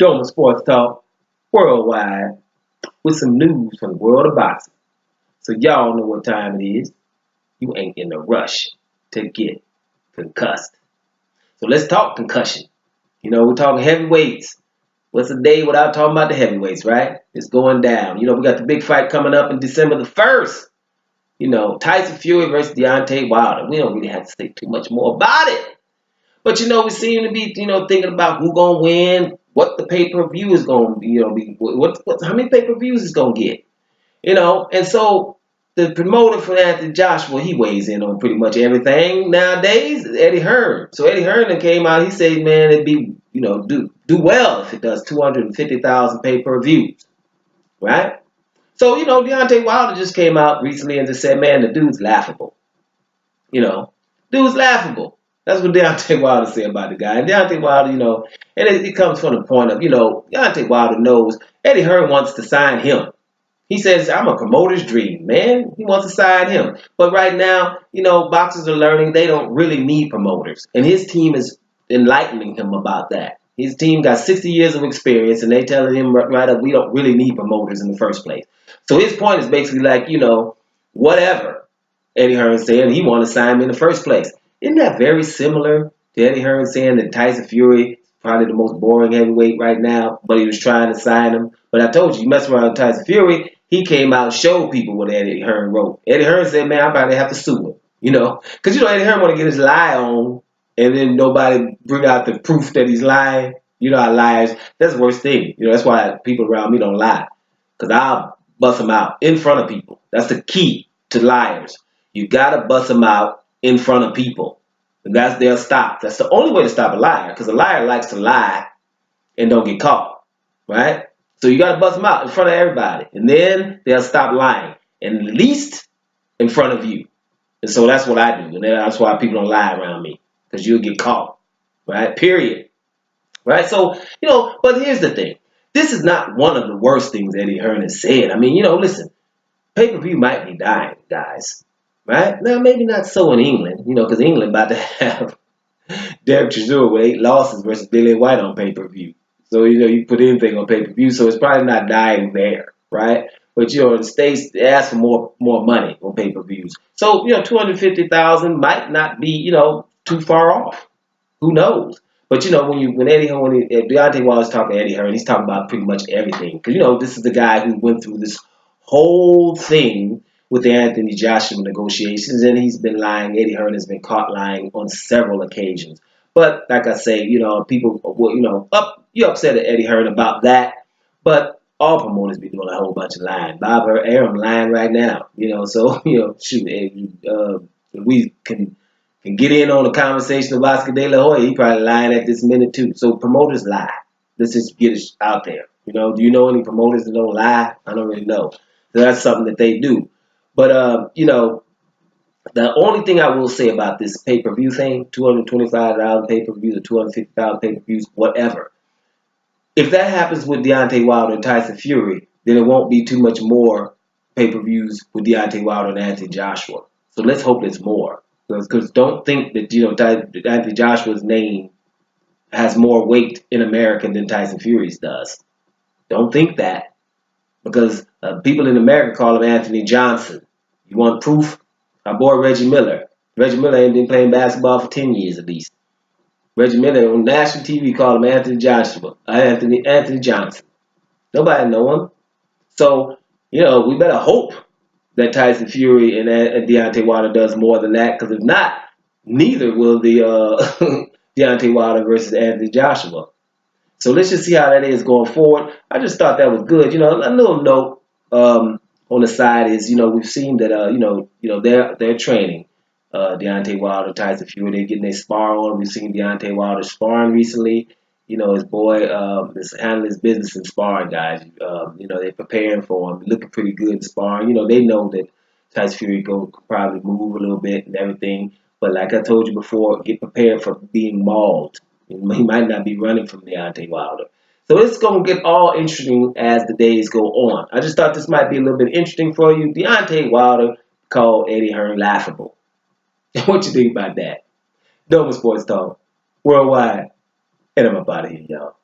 Doma Sports Talk worldwide with some news from the world of boxing. So y'all know what time it is. You ain't in a rush to get concussed. So let's talk concussion. We're talking heavyweights. What's a day without talking about the heavyweights, right? It's going down. We got the big fight coming up in December the 1st. Tyson Fury versus Deontay Wilder. We don't really have to say too much more about it. But we seem to be, thinking about who gonna win, what the pay-per-view is gonna be, how many pay-per-views is gonna get, And so the promoter for Anthony Joshua, he weighs in on pretty much everything nowadays. Eddie Hearn. So Eddie Hearn came out. He said, man, it'd be, do well if it does 250,000 pay-per-views, right? So Deontay Wilder just came out recently and just said, man, the dude's laughable. Dude's laughable. That's what Deontay Wilder said about the guy. And Deontay Wilder, and it comes from the point of, Deontay Wilder knows Eddie Hearn wants to sign him. He says, I'm a promoter's dream, man. He wants to sign him. But right now, boxers are learning they don't really need promoters. And his team is enlightening him about that. His team got 60 years of experience, and they telling him right up, we don't really need promoters in the first place. So his point is basically like, whatever Eddie Hearn said, he wanted to sign him in the first place. Isn't that very similar to Eddie Hearn saying that Tyson Fury is probably the most boring heavyweight right now, but he was trying to sign him? But I told you mess around with Tyson Fury, he came out and showed people what Eddie Hearn wrote. Eddie Hearn said, man, I'm about to have to sue him, Because, Eddie Hearn want to get his lie on, and then nobody bring out the proof that he's lying. You know how liars, that's the worst thing. That's why people around me don't lie. Because I'll bust them out in front of people. That's the key to liars. You got to bust them out in front of people. And they'll stop. That's the only way to stop a liar, because a liar likes to lie and don't get caught, right? So you got to bust them out in front of everybody, and then they'll stop lying, and at least in front of you. And so that's what I do, and that's why people don't lie around me, because you'll get caught, right? Period. Right? So, but here's the thing. This is not one of the worst things Eddie Hearn has said. I mean, listen, pay-per-view might be dying, guys. Right? Now, maybe not so in England, because England about to have Derek Chisora with 8 losses versus Billy White on pay-per-view. So, you put anything on pay-per-view, so it's probably not dying there, right? But, in the States, they ask for more money on pay-per-views. So, 250,000 might not be, too far off. Who knows? But, when Deontay Wilder's talking to Eddie Hearn, he's talking about pretty much everything. Because, this is the guy who went through this whole thing with the Anthony Joshua negotiations, and he's been lying. Eddie Hearn has been caught lying on several occasions. But like I say, people, you're upset at Eddie Hearn about that. But all promoters be doing a whole bunch of lying. Bob Arum lying right now. So shoot, if we can get in on the conversation of Oscar De La Hoya, he probably lying at this minute too. So promoters lie. Let's just get it out there. Do you know any promoters that don't lie? I don't really know. So that's something that they do. But, the only thing I will say about this pay-per-view thing, 225,000 pay-per-views or 250,000 pay-per-views, whatever. If that happens with Deontay Wilder and Tyson Fury, then it won't be too much more pay-per-views with Deontay Wilder and Anthony Joshua. So let's hope it's more. Because don't think that, Anthony Joshua's name has more weight in America than Tyson Fury's does. Don't think that. Because people in America call him Anthony Johnson. You want proof? Our boy Reggie Miller. Reggie Miller ain't been playing basketball for 10 years at least. Reggie Miller on national TV called him Anthony Johnson. Nobody know him. So, we better hope that Tyson Fury and Deontay Wilder does more than that. Because if not, neither will the Deontay Wilder versus Anthony Joshua. So let's just see how that is going forward. I just thought that was good. A little note on the side is, we've seen that, they're training Deontay Wilder, Tyson Fury. They're getting their spar on. We've seen Deontay Wilder sparring recently. His boy is handling his business in sparring, guys. They're preparing for him, looking pretty good in sparring. They know that Tyson Fury could probably move a little bit and everything. But like I told you before, get prepared for being mauled. He might not be running from Deontay Wilder. So it's going to get all interesting as the days go on. I just thought this might be a little bit interesting for you. Deontay Wilder called Eddie Hearn laughable. What you think about that? Doma Sports Talk worldwide. And I'm up out of here, y'all.